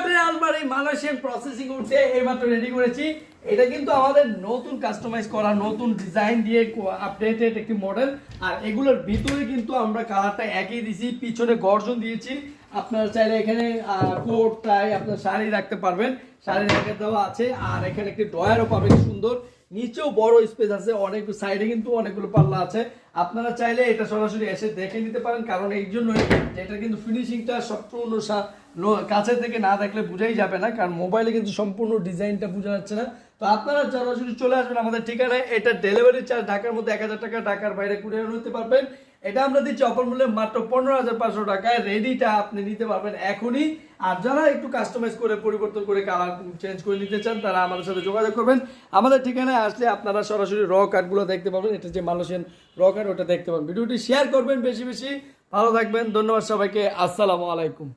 কাঠের আলমারি Malaysian processing উঠে এইমাত্র রেডি করেছি। এটা কিন্তু আমাদের নতুন কাস্টমাইজ করা, নতুন ডিজাইন দিয়ে আপডেটেড একটি মডেল। আর এগুলোর ভিতরে কিন্তু আমরা কালারটা একই দিয়েছি, পিছনে গর্জন দিয়েছি। আপনারা চাইলে এখানে কোট টাই আপনার শাড়ি রাখতে পারবেন, শাড়ি রেখে দেওয়া আছে। আর এখানে একটি ড্রয়ারও পাবেন সুন্দর, নিচেও বড় স্পেস আছে, অনেক সাইডে কিন্তু অনেকগুলো পাল্লা আছে। আপনারা চাইলে এটা সরাসরি এসে দেখে নিতে পারেন, কারণ এই জন্যই এটা কিন্তু ফিনিশিংটা সম্পূর্ণ কাছে থেকে না দেখলে বোঝাই যাবে না, কারণ মোবাইলে কিন্তু সম্পূর্ণ ডিজাইনটা বোঝা যাচ্ছে না। তো আপনারা সরাসরি চলে আসবেন আমাদের ঠিকানায়। এটা ডেলিভারি চার্জ ঢাকার মধ্যে 1000 টাকা, ঢাকার বাইরে কুরিয়ার নিতে পারবেন। এটা আমরা দিচ্ছি অফার মূল্যে মাত্র 15,500 টাকায়। রেডিটা আপনি নিতে পারবেন এখনই। আর যারা একটু কাস্টমাইজ করে পরিবর্তন করে কালার চেঞ্জ করে নিতে চান, তারা আমাদের সাথে যোগাযোগ করবেন। আমাদের ঠিকানায় আসলে আপনারা সরাসরি র কার্ডগুলো দেখতে পাবেন। এটা যে মালয়েশিয়ান র কার্ড, ওটা দেখতে পাবেন। ভিডিওটি শেয়ার করবেন বেশি বেশি। ভালো থাকবেন, ধন্যবাদ সবাইকে, আসসালামু আলাইকুম।